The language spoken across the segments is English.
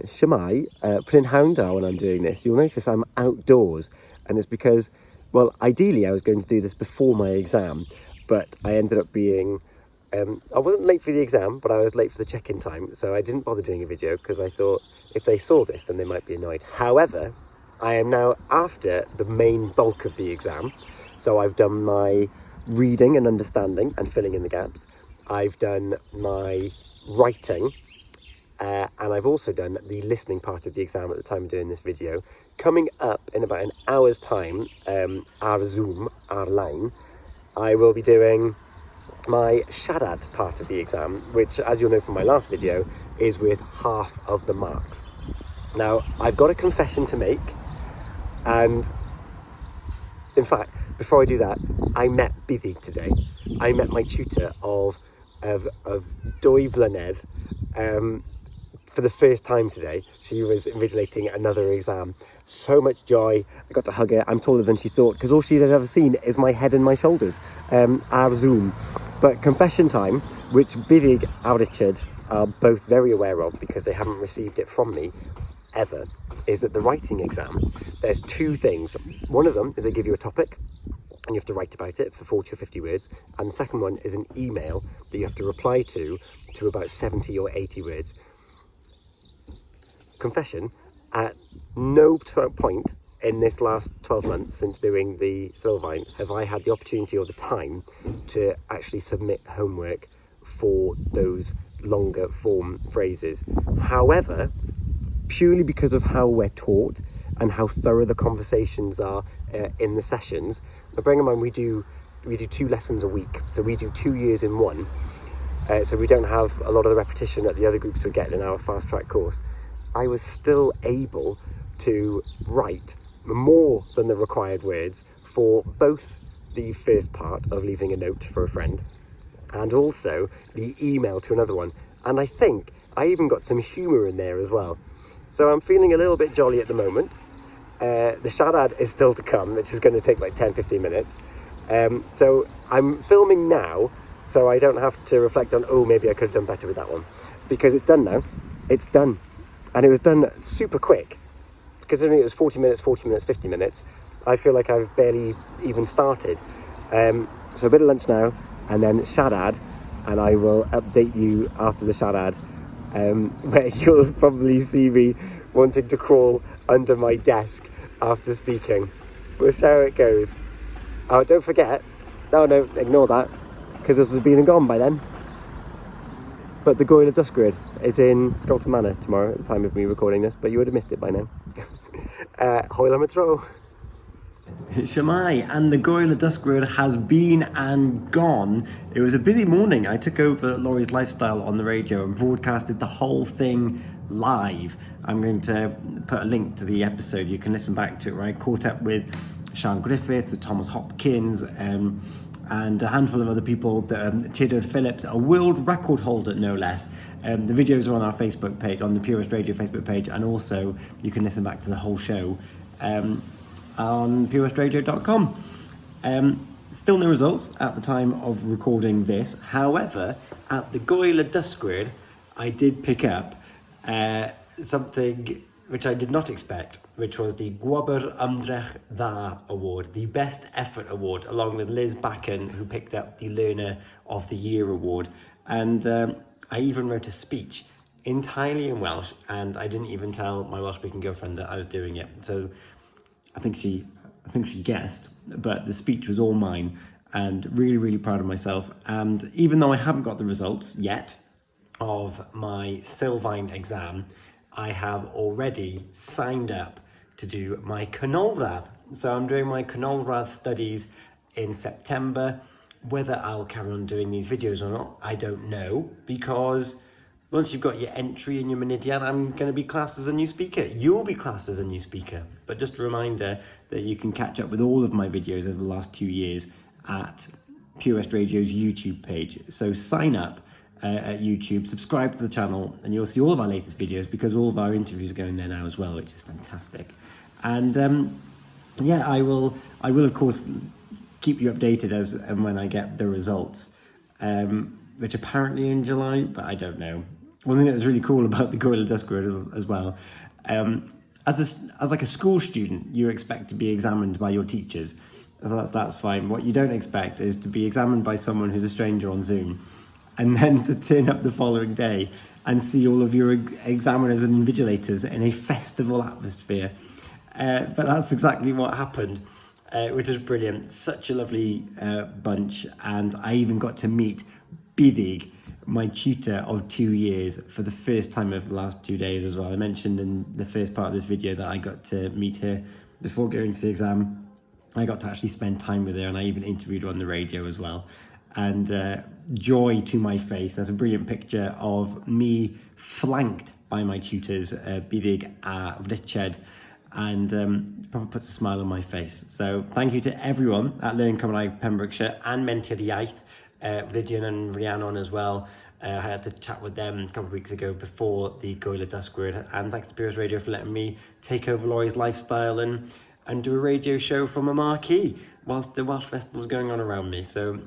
Shemai, prynhawn da when I'm doing this, you'll notice I'm outdoors, and it's because, well, ideally I was going to do this before my exam, but I ended up being, I wasn't late for the exam, but I was late for the check-in time, so I didn't bother doing a video because I thought if they saw this then they might be annoyed. However, I am now after the main bulk of the exam, so I've done my reading and understanding and filling in the gaps. I've done my writing, and I've also done the listening part of the exam at the time of doing this video. Coming up in about an hour's time, our Zoom, our line, I will be doing my siarad part of the exam, which, as you'll know from my last video, is with half of the marks. Now, I've got a confession to make, and in fact, before I do that, I met Byddig today. I met my tutor of Dwy Flynedd for the first time today. She was invigilating another exam. So much joy. I got to hug her. I'm taller than she thought, because all she's ever seen is my head and my shoulders, our Zoom. But confession time, which Byddig and Richard are both very aware of because they haven't received it from me ever, is that the writing exam, there's two things. One of them is they give you a topic and you have to write about it for 40 or 50 words, and the second one is an email that you have to reply to about 70 or 80 words. Confession, at no point in this last 12 months since doing the Sylfaen have I had the opportunity or the time to actually submit homework for those longer form phrases. However, purely because of how we're taught and how thorough the conversations are in the sessions, but bearing in mind we do 2 lessons a week, so we do 2 years in one, so we don't have a lot of the repetition that the other groups would get in our fast track course. I was still able to write more than the required words for both the first part of leaving a note for a friend and also the email to another one. And I think I even got some humour in there as well. So I'm feeling a little bit jolly at the moment. The siarad is still to come, which is going to take like 10-15 minutes. So I'm filming now, so I don't have to reflect on, oh, maybe I could have done better with that one. Because it's done now. It's done. And it was done super quick. Considering it was 40 minutes, 50 minutes, I feel like I've barely even started. So a bit of lunch now, and then siarad, and I will update you after the siarad, where you'll probably see me wanting to crawl under my desk after speaking. We'll see how it goes. Oh, don't forget, no, ignore that, because this was been and gone by then. But the Gwyl y Dysgwyr is in Scolton Manor tomorrow at the time of me recording this, but you would have missed it by now. Hwyl am y tro. Shemai, and the Gwyl y Dysgwyr has been and gone. It was a busy morning. I took over Laurie's Lifestyle on the radio and broadcasted the whole thing live. I'm going to put a link to the episode. You can listen back to it, where I caught up with Sian Griffiths, with Thomas Hopkins, and a handful of other people, Tudor Phillips, a world record holder no less. The videos are on our Facebook page, on the Purest Radio Facebook page, and also you can listen back to the whole show on purestradio.com. Still no results at the time of recording this. However, at the Gwyl y Dysgwyr, I did pick up something which I did not expect, which was the Gwobr Ymdrech Dda Award, the Best Effort Award, along with Liz Backen, who picked up the Learner of the Year Award. And I even wrote a speech entirely in Welsh, and I didn't even tell my Welsh-speaking girlfriend that I was doing it. So I think she guessed, but the speech was all mine, and really, really proud of myself. And even though I haven't got the results yet of my Sylfaen exam, I have already signed up to do my canolradd. So I'm doing my canolradd studies in September. Whether I'll carry on doing these videos or not, I don't know, because once you've got your entry in your Mynediad, I'm going to be classed as a new speaker. You'll be classed as a new speaker. But just a reminder that you can catch up with all of my videos over the last 2 years at Purest Radio's YouTube page. So sign up at YouTube, subscribe to the channel, and you'll see all of our latest videos, because all of our interviews are going there now as well, which is fantastic. And yeah, I will of course keep you updated as and when I get the results, which apparently in July, but I don't know. one thing that was really cool about the Gwyl y Dysgwyr as well, as like a school student, you expect to be examined by your teachers. So that's fine. What you don't expect is to be examined by someone who's a stranger on Zoom, and then to turn up the following day and see all of your examiners and invigilators in a festival atmosphere. But that's exactly what happened, which was brilliant. Such a lovely bunch, and I even got to meet Bidig, my tutor of 2 years, for the first time over the last 2 days as well. I mentioned in the first part of this video that I got to meet her before going to the exam. I got to actually spend time with her, and I even interviewed her on the radio as well. And joy to my face. There's a brilliant picture of me flanked by my tutors, Bidig a Richard, and probably puts a smile on my face. So thank you to everyone at Learn Cymraeg Pembrokeshire and Mentiad Iaith, Rydian and Rhiannon as well. I had to chat with them a couple of weeks ago before the Gwyl y Dysgwyr, and thanks to Beers Radio for letting me take over Laurie's lifestyle and do a radio show from a marquee whilst the Welsh Festival was going on around me. So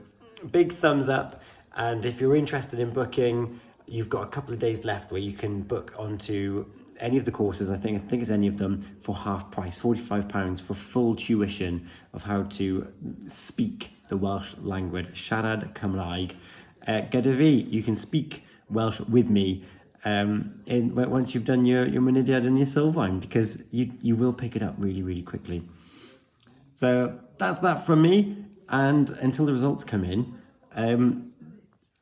big thumbs up, and if you're interested in booking, you've got a couple of days left where you can book onto any of the courses. I think it's any of them for half price, £45 for full tuition of how to speak the Welsh language. Siarad Cymraeg. Gyda fi, you can speak Welsh with me once you've done your mynediad and your Sylfaen, because you will pick it up really, really quickly. So that's that from me, and until the results come in,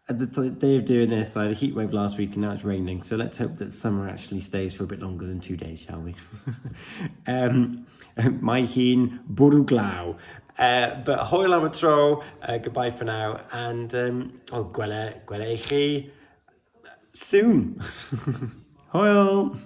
at the day of doing this, I had a heat wave last week and now it's raining, so let's hope that summer actually stays for a bit longer than 2 days, shall we? Mae hi'n bwrw glaw. But hwyl am y tro, goodbye for now, and gwele i chi soon. Hwyl!